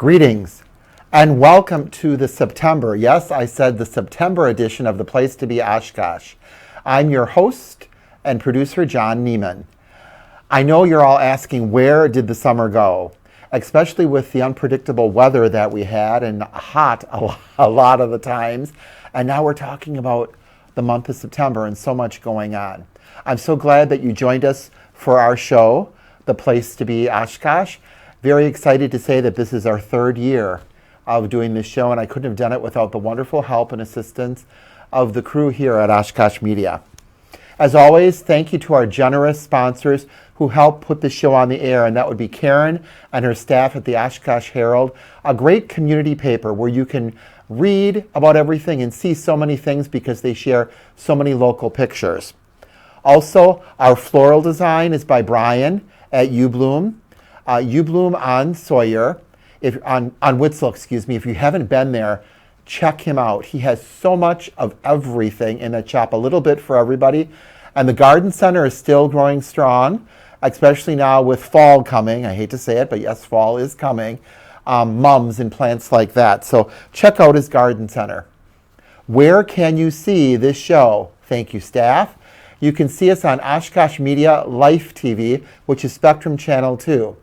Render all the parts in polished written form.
Greetings and welcome to the September, yes, I said the September edition of The Place to Be Oshkosh. I'm your host and producer, John Neiman. I know you're all asking, where did the summer go? Especially with the unpredictable weather that we had and hot a lot of the times. And now we're talking about the month of September and so much going on. I'm so glad that you joined us for our show, The Place to Be Oshkosh. Very excited to say that this is our third year of doing this show, and I couldn't have done it without the wonderful help and assistance of the crew here at Oshkosh Media. As always, thank you to our generous sponsors who help put the show on the air, and that would be Karen and her staff at the Oshkosh Herald, a great community paper where you can read about everything and see so many things because they share so many local pictures. Also, our floral design is by Brian at UBloom. UBloom on Sawyer, on Witzel, excuse me. If you haven't been there, check him out. He has so much of everything in that shop, a little bit for everybody. And the garden center is still growing strong, especially now with fall coming. I hate to say it, but yes, fall is coming. Mums and plants like that. So check out his garden center. Where can you see this show? Thank you, staff. You can see us on Oshkosh Media Life TV, which is Spectrum Channel 2.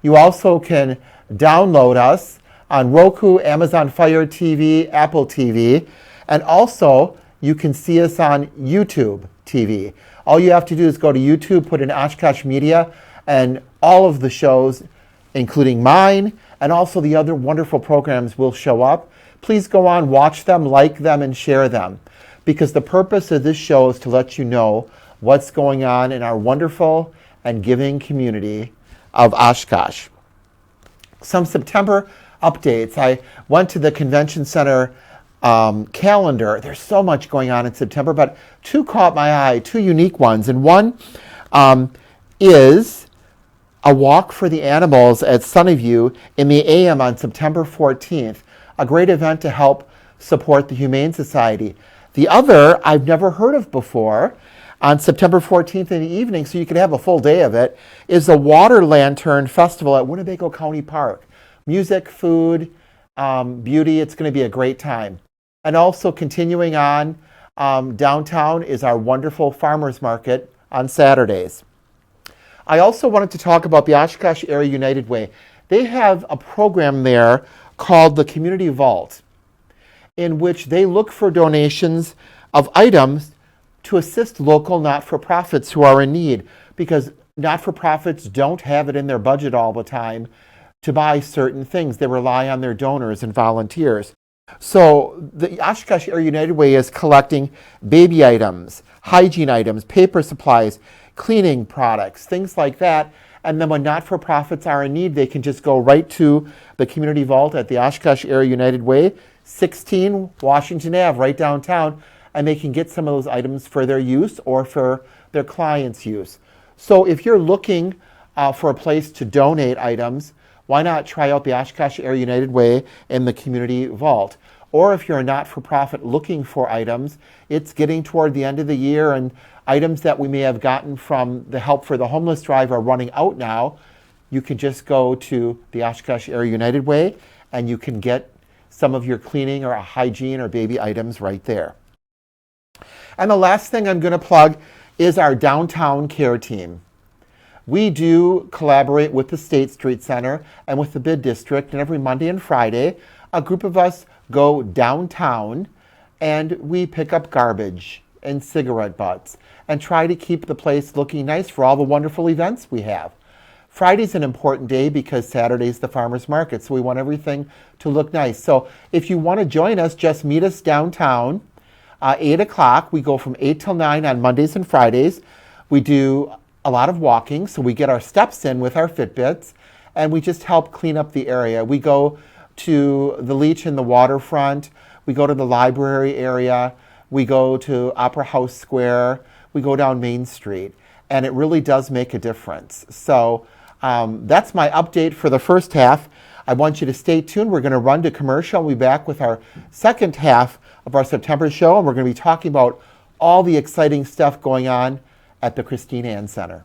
You also can download us on Roku, Amazon Fire TV, Apple TV, and also you can see us on YouTube TV. All you have to do is go to YouTube, put in Oshkosh Media, and all of the shows, including mine, and also the other wonderful programs will show up. Please go on, watch them, like them, and share them, because the purpose of this show is to let you know what's going on in our wonderful and giving community of Oshkosh. Some September updates. I went to the convention center calendar. There's so much going on in September, but two caught my eye, two unique ones. And one is a walk for the animals at Sunnyview in the AM on September 14th, a great event to help support the Humane Society. The other I've never heard of before, on September 14th in the evening, so you can have a full day of it, is the Water Lantern Festival at Winnebago County Park. Music, food, beauty, it's going to be a great time. And also continuing on, downtown is our wonderful farmers market on Saturdays. I also wanted to talk about the Oshkosh Area United Way. They have a program there called the Community Vault, in which they look for donations of items to assist local not-for-profits who are in need, because not-for-profits don't have it in their budget all the time to buy certain things. They rely on their donors and volunteers. So the Oshkosh Area United Way is collecting baby items, hygiene items, paper supplies, cleaning products, things like that. And then when not-for-profits are in need, they can just go right to the Community Vault at the Oshkosh Area United Way, 16 Washington Ave, right downtown, and they can get some of those items for their use or for their clients' use. So if you're looking for a place to donate items, why not try out the Oshkosh Area United Way in the Community Vault? Or if you're a not-for-profit looking for items, it's getting toward the end of the year, and items that we may have gotten from the Help for the Homeless drive are running out now. You can just go to the Oshkosh Area United Way and you can get some of your cleaning or hygiene or baby items right there. And the last thing I'm going to plug is our downtown care team. We do collaborate with the State Street Center and with the Bid District, and every Monday and Friday, a group of us go downtown and we pick up garbage and cigarette butts and try to keep the place looking nice for all the wonderful events we have. Friday's an important day because Saturday's the farmers market, so we want everything to look nice. So if you want to join us, just meet us downtown. 8 o'clock. We go from 8 till 9 on Mondays and Fridays. We do a lot of walking, so we get our steps in with our Fitbits, and we just help clean up the area. We go to the Leach and the waterfront. We go to the library area. We go to Opera House Square. We go down Main Street, and it really does make a difference. So that's my update for the first half. I want you to stay tuned. We're going to run to commercial. We'll be back with our second half of our September show, and we're going to be talking about all the exciting stuff going on at the Christine Ann Center.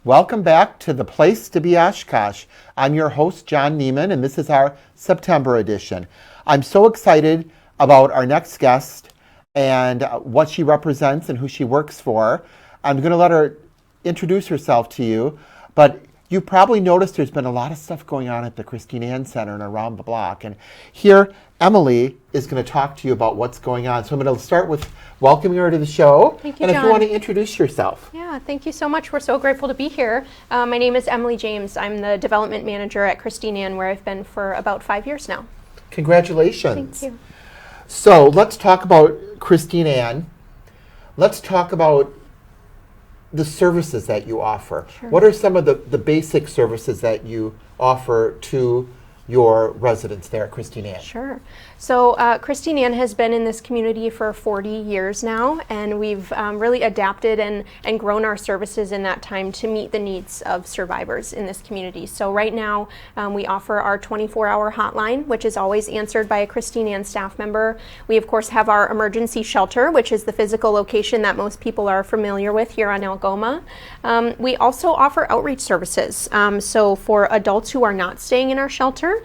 Welcome back to the Place to Be Oshkosh. I'm your host, John Neiman, and this is our September edition. I'm so excited about our next guest and what she represents and who she works for. I'm going to let her introduce herself to you, but you probably noticed there's been a lot of stuff going on at the Christine Ann Center and around the block. And here, Emily is going to talk to you about what's going on. So I'm going to start with welcoming her to the show. Thank you, and John. if you want to introduce yourself. Yeah, thank you so much. We're so grateful to be here. My name is Emily James. I'm the development manager at Christine Ann, where I've been for about 5 years now. Congratulations. Thank you. So let's talk about Christine Ann. Let's talk about the services that you offer. Sure. What are some of the basic services that you offer to your residents there at Christine Ann? Sure. So Christine Ann has been in this community for 40 years now, and we've really adapted and grown our services in that time to meet the needs of survivors in this community. So right now we offer our 24-hour hotline, which is always answered by a Christine Ann staff member. We of course have our emergency shelter, which is the physical location that most people are familiar with here on Algoma. We also offer outreach services. So for adults who are not staying in our shelter,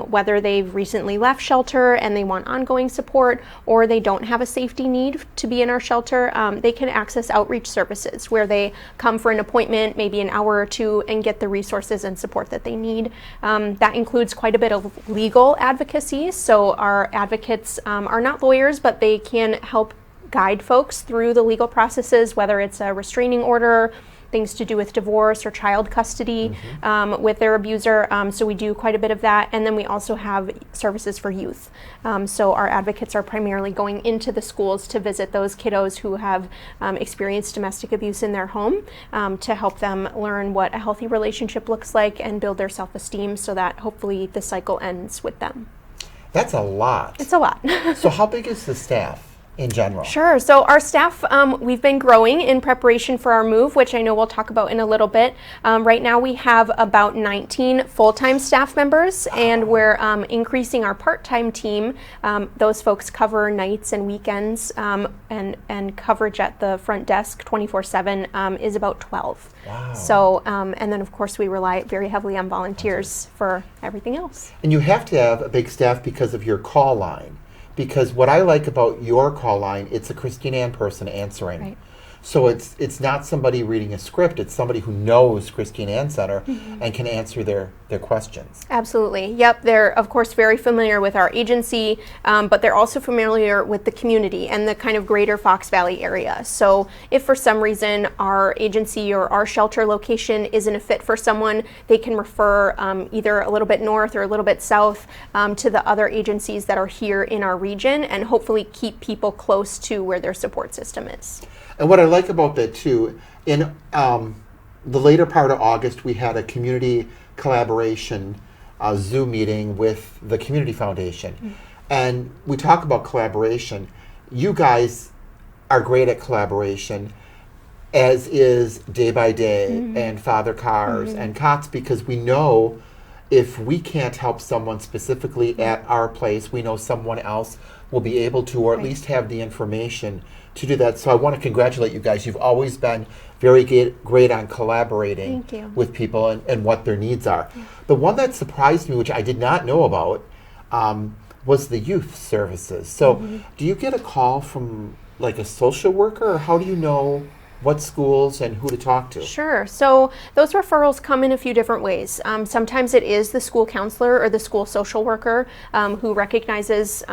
whether they've recently left shelter and they want ongoing support, or they don't have a safety need to be in our shelter, they can access outreach services where they come for an appointment, maybe an hour or two, and get the resources and support that they need. That includes quite a bit of legal advocacy. So our advocates are not lawyers, but they can help guide folks through the legal processes, whether it's a restraining order, things to do with divorce or child custody with their abuser. So we do quite a bit of that. And then we also have services for youth. So our advocates are primarily going into the schools to visit those kiddos who have experienced domestic abuse in their home, to help them learn what a healthy relationship looks like and build their self-esteem so that hopefully the cycle ends with them. That's a lot. It's a lot. So how big is the staff in general? Sure. So our staff, we've been growing in preparation for our move, which I know we'll talk about in a little bit. Right now we have about 19 full-time staff members, and we're increasing our part-time team. Those folks cover nights and weekends, and coverage at the front desk 24/7 is about 12. Wow. So, and then of course we rely very heavily on volunteers for everything else. And you have to have a big staff because of your call line. Because what I like about your call line, it's a Christine Ann person answering. Right. So it's not somebody reading a script, it's somebody who knows Christine Ann Center and can answer their questions. Absolutely. Yep. They're, of course, very familiar with our agency, but they're also familiar with the community and the kind of greater Fox Valley area. So if for some reason our agency or our shelter location isn't a fit for someone, they can refer either a little bit north or a little bit south to the other agencies that are here in our region, and hopefully keep people close to where their support system is. And what I like about that too, in the later part of August, we had a community collaboration Zoom meeting with the Community Foundation. And we talk about collaboration. You guys are great at collaboration, as is Day by Day and Father Cars and COTS, because we know if we can't help someone specifically at our place, we know someone else will be able to, or at least have the information to do that. So I want to congratulate you guys. You've always been very great on collaborating with people and what their needs are. The one that surprised me, which I did not know about, was the youth services. So do you get a call from like a social worker, or how do you know what schools and who to talk to? Sure. So those referrals come in a few different ways. Sometimes it is the school counselor or the school social worker who recognizes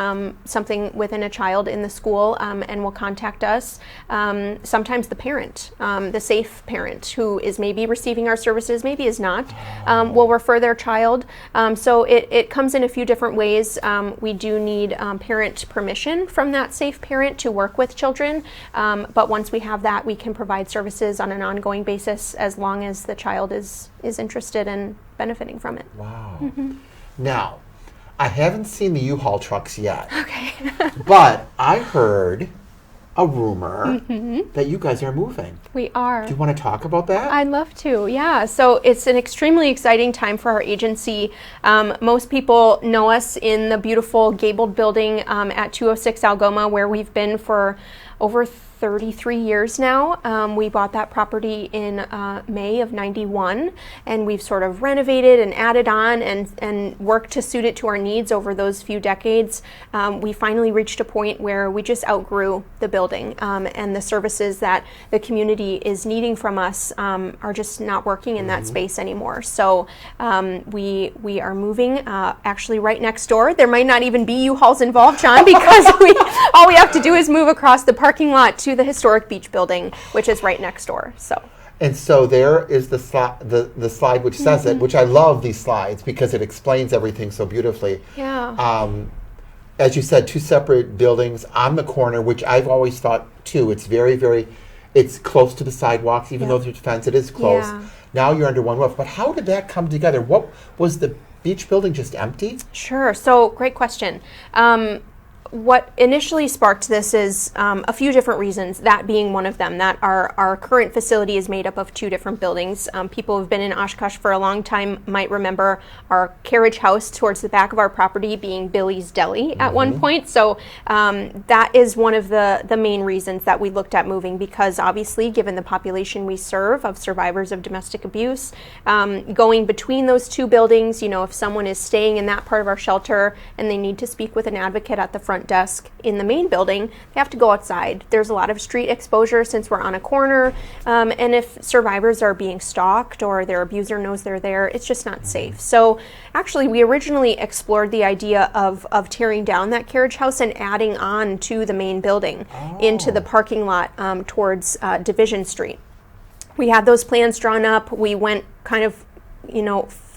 something within a child in the school and will contact us. Sometimes the parent, the safe parent who is maybe receiving our services, maybe is not, will refer their child. So it comes in a few different ways. We do need parent permission from that safe parent to work with children. But once we have that, we can provide services on an ongoing basis as long as the child is interested in benefiting from it. Wow. Now, I haven't seen the U-Haul trucks yet. Okay. But I heard a rumor that you guys are moving. We are. Do you want to talk about that? I'd love to, yeah. So it's an extremely exciting time for our agency. Most people know us in the beautiful gabled building at 206 Algoma, where we've been for over 33 years now. We bought that property in May of '91, and we've sort of renovated and added on and worked to suit it to our needs over those few decades. We finally reached a point where we just outgrew the building, and the services that the community is needing from us are just not working in that space anymore. So we are moving actually right next door. There might not even be U-Hauls involved, John, because all we have to do is move across the parking lot to the historic beach building, which is right next door. And so there is the slide which says it, which I love these slides because it explains everything so beautifully. Yeah. As you said, two separate buildings on the corner, which I've always thought too. It's it's close to the sidewalks, even though there's a fence, it is close. Yeah. Now you're under one roof. But how did that come together? What was the beach building just empty? Sure. So great question. What initially sparked this is a few different reasons, that being one of them, that our current facility is made up of two different buildings. People who've been in Oshkosh for a long time might remember our carriage house towards the back of our property being Billy's Deli at one point. So that is one of the main reasons that we looked at moving, because obviously, given the population we serve of survivors of domestic abuse, going between those two buildings, if someone is staying in that part of our shelter and they need to speak with an advocate at the front desk in the main building, they have to go outside. There's a lot of street exposure since we're on a corner, and if survivors are being stalked or their abuser knows they're there, it's just not safe. So actually, we originally explored the idea of tearing down that carriage house and adding on to the main building into the parking lot towards Division Street. We had those plans drawn up. We went kind of,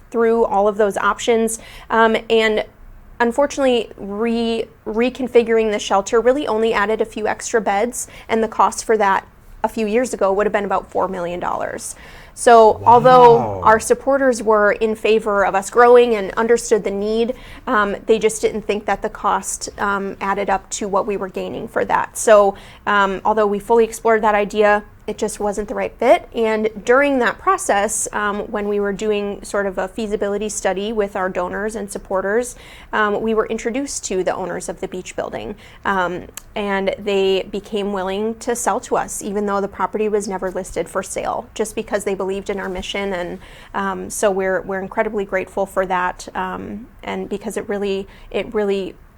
through all of those options, and unfortunately, reconfiguring the shelter really only added a few extra beds, and the cost for that a few years ago would have been about $4 million. So although our supporters were in favor of us growing and understood the need, they just didn't think that the cost added up to what we were gaining for that. So although we fully explored that idea, it just wasn't the right fit. And during that process, when we were doing sort of a feasibility study with our donors and supporters, we were introduced to the owners of the beach building. And they became willing to sell to us, even though the property was never listed for sale, just because they believed in our mission. And so we're incredibly grateful for that. And because it really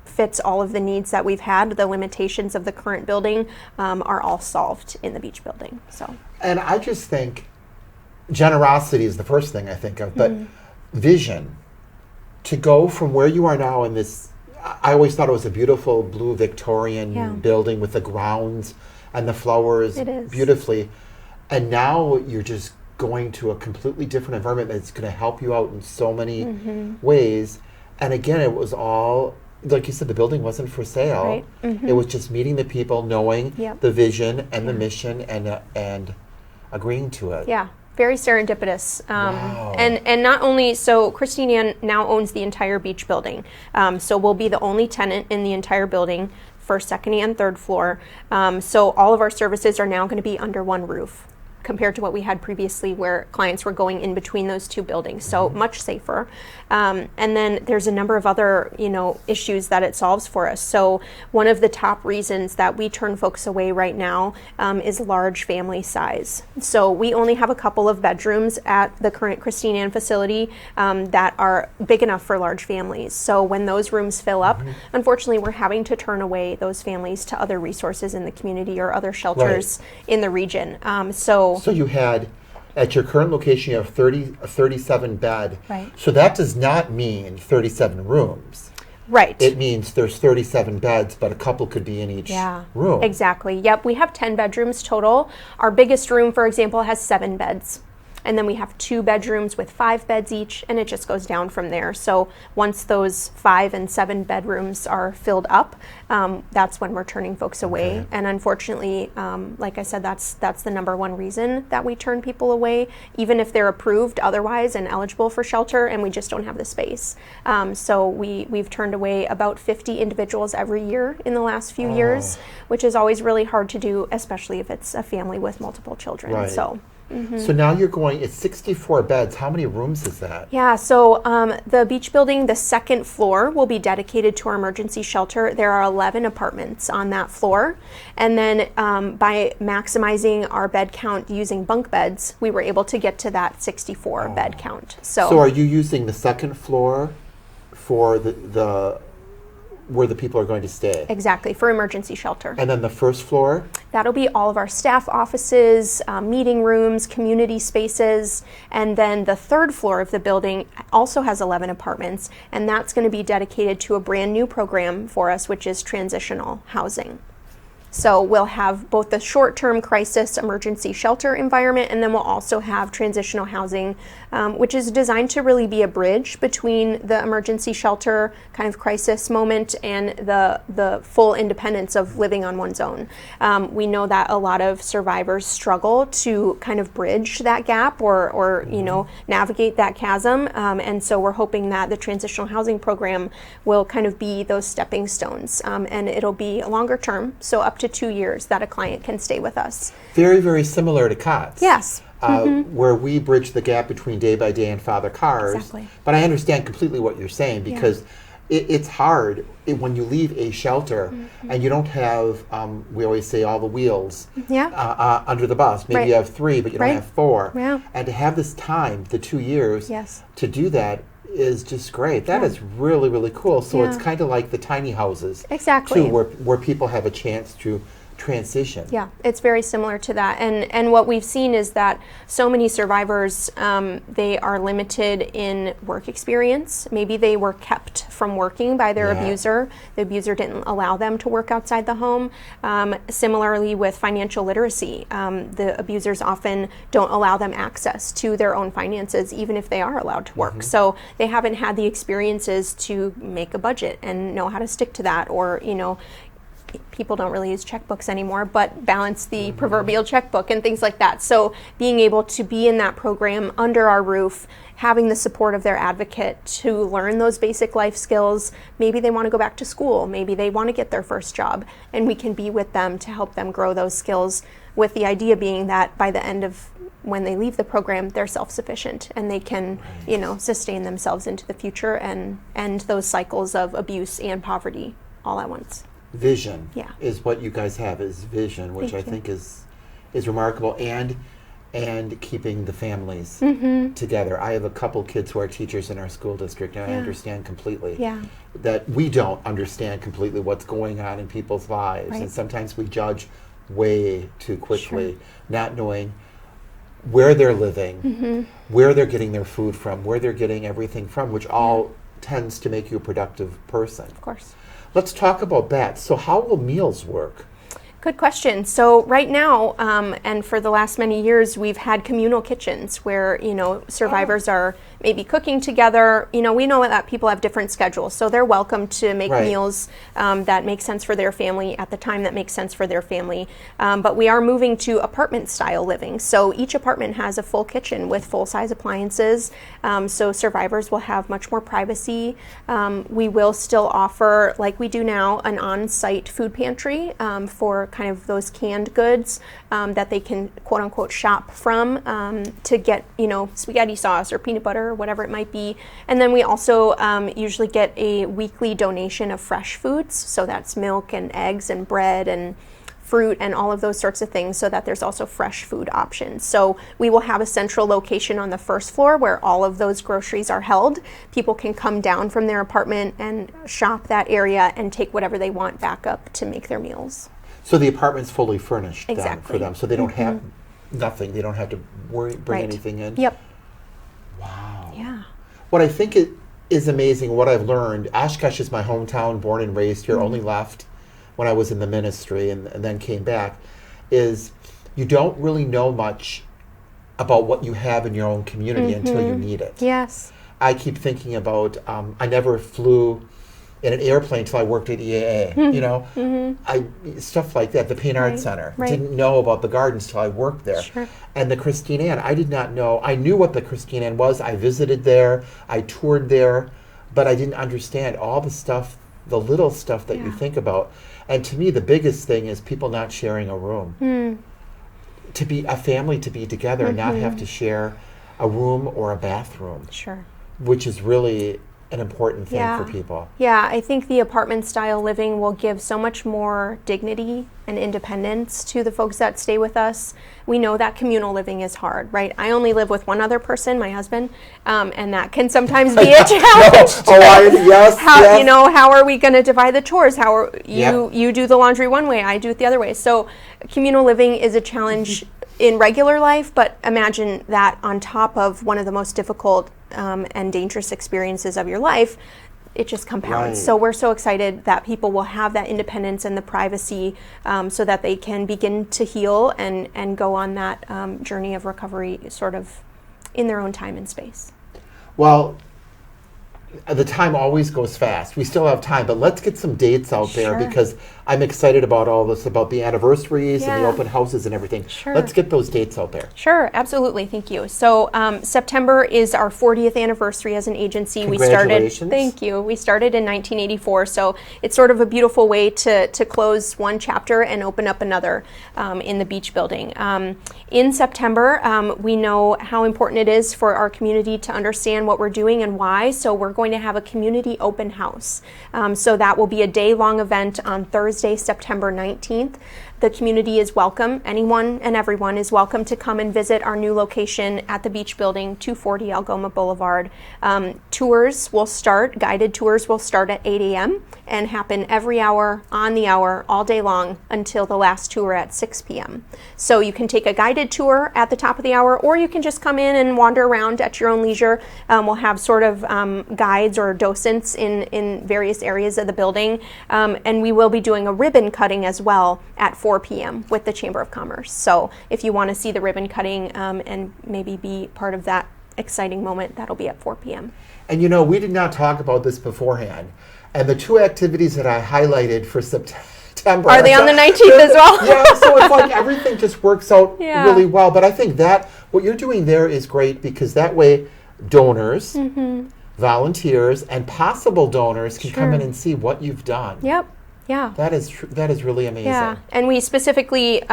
fits all of the needs that we've had. The limitations of the current building are all solved in the beach building. And I just think generosity is the first thing I think of, but vision. To go from where you are now in this, I always thought it was a beautiful blue Victorian building with the grounds and the flowers beautifully. And now you're just going to a completely different environment that's going to help you out in so many ways. And again, it was all, like you said, the building wasn't for sale. Right. It was just meeting the people, knowing the vision and the mission, and agreeing to it. Yeah, very serendipitous. Wow. And not only, so Christine Ann now owns the entire beach building. So we'll be the only tenant in the entire building, first, second, and third floor. So all of our services are now going to be under one roof. compared to what we had previously, where clients were going in between those two buildings. So much safer. And then there's a number of other, issues that it solves for us. So one of the top reasons that we turn folks away right now is large family size. So we only have a couple of bedrooms at the current Christine Ann facility that are big enough for large families. So when those rooms fill up, unfortunately, we're having to turn away those families to other resources in the community or other shelters in the region. So you had, at your current location, you have 37 bed. Right. So that does not mean 37 rooms. Right. It means there's 37 beds, but a couple could be in each room. Exactly. Yep. We have 10 bedrooms total. Our biggest room, for example, has 7 beds. And then we have 2 bedrooms with 5 beds each, and it just goes down from there. So once those 5 and 7 bedrooms are filled up, that's when we're turning folks away. Okay. And unfortunately, like I said, that's the number one reason that we turn people away, even if they're approved otherwise and eligible for shelter, and we just don't have the space. So we've turned away about 50 individuals every year in the last few years, which is always really hard to do, especially if it's a family with multiple children. Right. So now you're going, it's 64 beds. How many rooms is that? Yeah, so the beach building, the second floor will be dedicated to our emergency shelter. There are 11 apartments on that floor. And then by maximizing our bed count using bunk beds, we were able to get to that 64 bed count. So are you using the second floor for the where the people are going to stay? Exactly, for emergency shelter. And then the first floor? That'll be all of our staff offices, meeting rooms, community spaces, and then the third floor of the building also has 11 apartments, and that's going to be dedicated to a brand new program for us, which is transitional housing. So we'll have both the short-term crisis emergency shelter environment, and then we'll also have transitional housing, which is designed to really be a bridge between the emergency shelter kind of crisis moment and the full independence of living on one's own. We know that a lot of survivors struggle to kind of bridge that gap or navigate that chasm, and so we're hoping that the transitional housing program will kind of be those stepping stones, and it'll be longer term, so up to 2 years that a client can stay with us. Very, very similar to COTS. Yes. Where we bridge the gap between day by day and father cars. Exactly. But I understand completely what you're saying, because it's hard when you leave a shelter and you don't have, we always say, all the wheels under the bus. Maybe you have 3, but you don't have 4. Yeah. And to have this time, the 2 years, to do that is just great. That is really, really cool. So it's kind of like the tiny houses. Exactly. Too, where people have a chance to transition. Yeah, it's very similar to that. And what we've seen is that so many survivors, they are limited in work experience. Maybe they were kept from working by their abuser. The abuser didn't allow them to work outside the home. Similarly with financial literacy, the abusers often don't allow them access to their own finances, even if they are allowed to work. So they haven't had the experiences to make a budget and know how to stick to that, or, people don't really use checkbooks anymore, but balance the proverbial checkbook and things like that. So being able to be in that program under our roof, having the support of their advocate to learn those basic life skills. Maybe they want to go back to school, maybe they want to get their first job, and we can be with them to help them grow those skills, with the idea being that by the end of when they leave the program, they're self-sufficient and they can, sustain themselves into the future and end those cycles of abuse and poverty all at once. Vision is what you guys have, is vision, which I think is remarkable, and keeping the families together. I have a couple kids who are teachers in our school district, and I understand completely that we don't understand completely what's going on in people's lives, and sometimes we judge way too quickly, not knowing where they're living, where they're getting their food from, where they're getting everything from, which all tends to make you a productive person. Of course. Let's talk about that. So how will meals work? Good question. So right now, and for the last many years, we've had communal kitchens where, survivors are maybe cooking together. We know that people have different schedules, so they're welcome to make Right. meals that make sense for their family at the time that makes sense for their family. But we are moving to apartment style living. So each apartment has a full kitchen with full size appliances. So survivors will have much more privacy. We will still offer, like we do now, an on-site food pantry for kind of those canned goods that they can quote unquote shop from to get, spaghetti sauce or peanut butter or whatever it might be. And then we also usually get a weekly donation of fresh foods. So that's milk and eggs and bread and fruit and all of those sorts of things, so that there's also fresh food options. So we will have a central location on the first floor where all of those groceries are held. People can come down from their apartment and shop that area and take whatever they want back up to make their meals. So the apartment's fully furnished then Exactly. for them, so they don't have nothing. They don't have to bring Right. anything in. Yep. Wow. Yeah. What I think is amazing, what I've learned, Oshkosh is my hometown, born and raised here, only left when I was in the ministry and then came back, is you don't really know much about what you have in your own community until you need it. Yes. I keep thinking about, I never flew in an airplane until I worked at EAA, stuff like that, the Pain Arts Center. right. Didn't know about the gardens till I worked there. Sure. And the Christine Ann, I did not know. I knew what the Christine Ann was. I visited there, I toured there, but I didn't understand all the stuff, the little stuff that you Yeah. think about. And to me, the biggest thing is people not sharing a room. To be a family, to be together and not have to share a room or a bathroom, Sure. which is really an important thing for people. Yeah, I think the apartment style living will give so much more dignity and independence to the folks that stay with us. We know that communal living is hard, right? I only live with one other person, my husband, and that can sometimes be a challenge. Yes, How yes. how are we going to divide the chores? How are Yep. you do the laundry one way, I do it the other way. So communal living is a challenge in regular life, but imagine that on top of one of the most difficult and dangerous experiences of your life, it just compounds. Right. So we're so excited that people will have that independence and the privacy so that they can begin to heal and go on that journey of recovery sort of in their own time and space. Well, the time always goes fast. We still have time, but let's get some dates out there Sure. because I'm excited about all this, about the anniversaries and the Yeah. open houses and everything. Sure. Let's get those dates out there. Sure, absolutely. Thank you. So September is our 40th anniversary as an agency. Congratulations. Thank you. We started in 1984, so it's sort of a beautiful way to close one chapter and open up another in the beach building. In September, we know how important it is for our community to understand what we're doing and why, so we're going to have a community open house. So that will be a day-long event on Thursday, September 19th. The community is welcome. Anyone and everyone is welcome to come and visit our new location at the Beach Building, 240 Algoma Boulevard. Tours will start, guided tours will start at 8 a.m. and happen every hour, on the hour, all day long until the last tour at 6 p.m. So you can take a guided tour at the top of the hour, or you can just come in and wander around at your own leisure. We'll have sort of guides or docents in various areas of the building. And we will be doing a ribbon cutting as well at 4 p.m. with the Chamber of Commerce. So if you want to see the ribbon cutting and maybe be part of that exciting moment, that'll be at 4 p.m. And we did not talk about this beforehand. And the two activities that I highlighted for September. Are they on the 19th as well? Yeah, so it's like everything just works out Yeah. really well. But I think that what you're doing there is great because that way donors, volunteers, and possible donors can come in and see what you've done. Yep. Yeah. That is really amazing. Yeah, and we specifically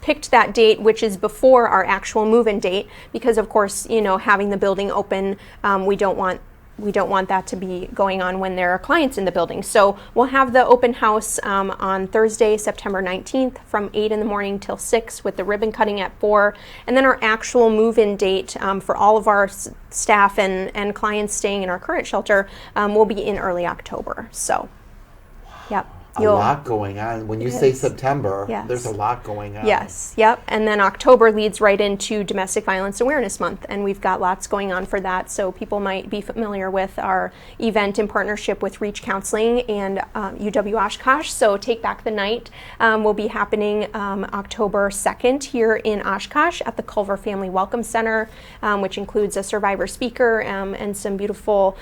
picked that date, which is before our actual move-in date, because of course, having the building open, we don't want that to be going on when there are clients in the building. So we'll have the open house on Thursday, September 19th from 8 in the morning till 6 with the ribbon cutting at 4. And then our actual move-in date for all of our staff and clients staying in our current shelter will be in early October. So, yep. a lot going on. When you say September, Yes. there's a lot going on. Yes, yep. And then October leads right into Domestic Violence Awareness Month, and we've got lots going on for that. So people might be familiar with our event in partnership with Reach Counseling and UW Oshkosh. So Take Back the Night will be happening October 2nd here in Oshkosh at the Culver Family Welcome Center, which includes a survivor speaker and some beautiful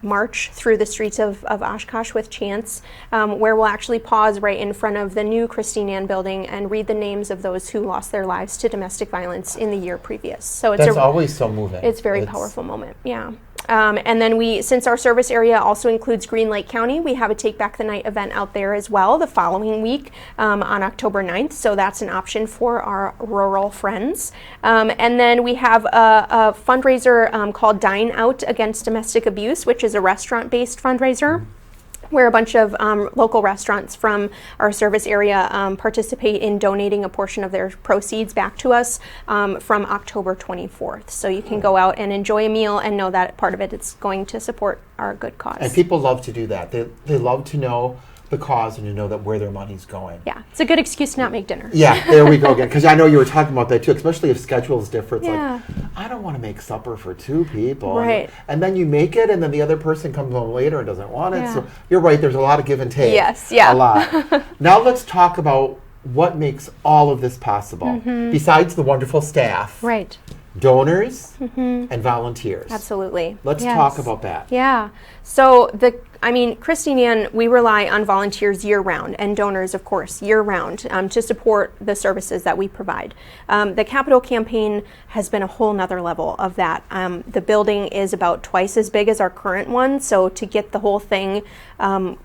march through the streets of Oshkosh with chants, where we'll actually pause right in front of the new Christine Ann building and read the names of those who lost their lives to domestic violence in the year previous. So That's always so moving. It's a very powerful moment, yeah. And then since our service area also includes Green Lake County, we have a Take Back the Night event out there as well the following week on October 9th. So that's an option for our rural friends. And then we have a fundraiser called Dine Out Against Domestic Abuse, which is a restaurant-based fundraiser, where a bunch of local restaurants from our service area participate in donating a portion of their proceeds back to us from October 24th. So you can go out and enjoy a meal and know that part of it is going to support our good cause. And people love to do that. They love to know the cause and to know that where their money's going. Yeah, it's a good excuse to not make dinner. Yeah, there we go again. Because I know you were talking about that too, especially if schedule is different. It's Yeah. like, I don't want to make supper for 2 people. Right. And then you make it, and then the other person comes home later and doesn't want it. Yeah. So you're right, there's a lot of give and take. Yes, yeah. A lot. Now let's talk about what makes all of this possible. Besides the wonderful staff, Right. donors, and volunteers. Absolutely. Let's Yes. talk about that. Yeah. So Christine Ann, we rely on volunteers year round and donors, of course, year round to support the services that we provide. The Capital Campaign has been a whole nother level of that. The building is about twice as big as our current one, so to get the whole thing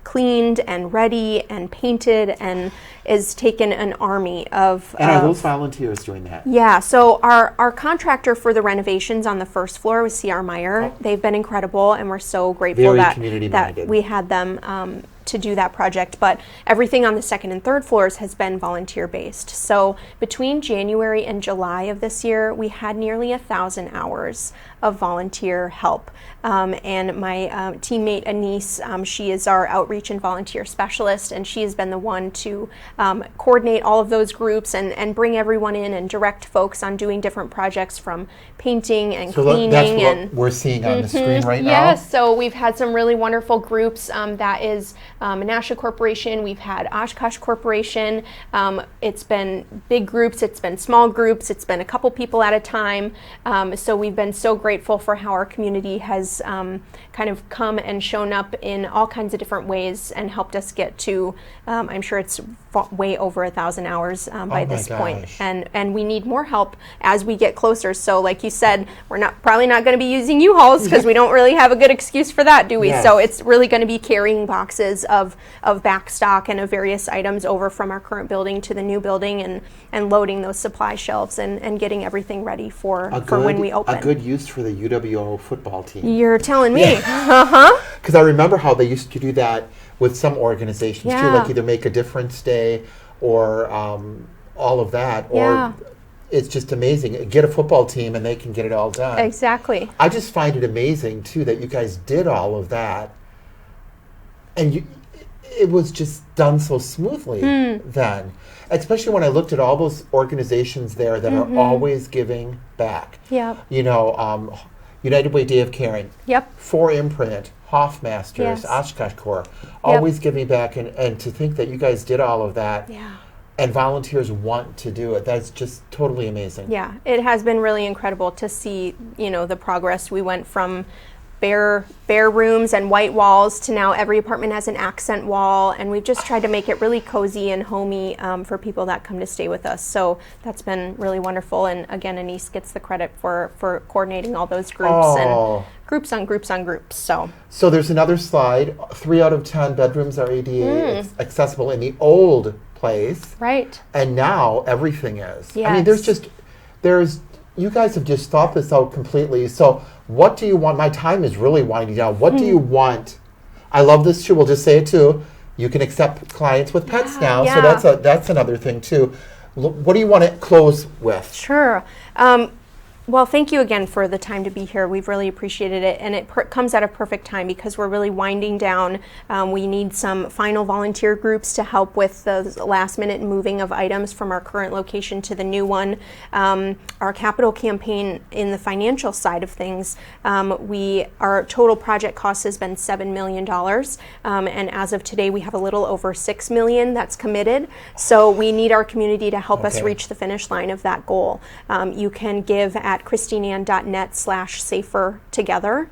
cleaned and ready and painted and is taken an army of. And are those volunteers doing that? Yeah, so our contractor for the renovations on the first floor was C.R. Meyer. Oh. They've been incredible, and we're so grateful Very that community-minded. we had them to do that project. But everything on the second and third floors has been volunteer-based. So between January and July of this year, we had nearly 1,000 hours of volunteer help. And my teammate Anise, she is our outreach and volunteer specialist, and she has been the one to coordinate all of those groups and bring everyone in and direct folks on doing different projects from painting and cleaning. That's what and we're seeing on the screen right now? Yes, so we've had some really wonderful groups. That is Menasha Corporation, we've had Oshkosh Corporation. It's been big groups, it's been small groups, it's been a couple people at a time. So we've been so grateful for how our community has kind of come and shown up in all kinds of different ways and helped us get to, I'm sure it's way over 1,000 hours by this point. And we need more help as we get closer. So like you said, we're probably not going to be using U-Hauls because we don't really have a good excuse for that, do we? Yes. So it's really going to be carrying boxes of back stock and of various items over from our current building to the new building and loading those supply shelves and getting everything ready for when we open. A good use for the UWO football team. You're telling me. Because I remember how they used to do that with some organizations too, like either Make a Difference Day or all of that. Or it's just amazing. Get a football team and they can get it all done. Exactly. I just find it amazing too that you guys did all of that, and it was just done so smooly then. Especially when I looked at all those organizations there that are always giving back. Yep. You know, United Way Day of Caring. Yep. For Imprint, Hoffmasters, Yes. Oshkosh Corps, always giving back, and to think that you guys did all of that. Yeah. And volunteers want to do it. That's just totally amazing. Yeah, it has been really incredible to see, the progress. We went from bare rooms and white walls to now every apartment has an accent wall, and we've just tried to make it really cozy and homey for people that come to stay with us. So that's been really wonderful. And again, Anise gets the credit for coordinating all those groups and groups on groups on groups. So there's another slide. 3 out of 10 bedrooms are ADA accessible in the old place. Right. And now everything is. Yes. I mean, you guys have just thought this out completely. So what do you want? My time is really winding down. What do you want? I love this too. We'll just say it too. You can accept clients with pets now. Yeah. So that's another thing too. What do you want to close with? Sure. Well, thank you again for the time to be here. We've really appreciated it, and it comes at a perfect time because we're really winding down. We need some final volunteer groups to help with the last-minute moving of items from our current location to the new one. Our capital campaign in the financial side of things, our total project cost has been $7 million, and as of today, we have a little over $6 million that's committed. So we need our community to help us reach the finish line of that goal. You can give at christineann.net/safer together,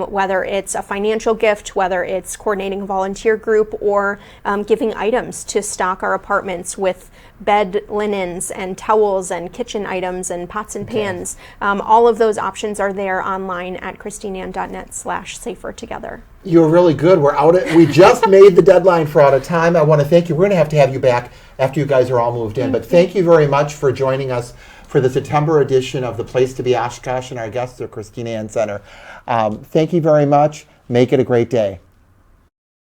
whether it's a financial gift, whether it's coordinating a volunteer group, or giving items to stock our apartments with bed linens and towels and kitchen items and pots and pans. All of those options are there online at christineann.net/safer together. You're really good. We just made the deadline for out of time. I want to thank you. We're going to have you back after you guys are all moved in. But thank you very much for joining us for the September edition of The Place to Be Oshkosh, and our guests are Christine Ann Center. Thank you very much. Make it a great day.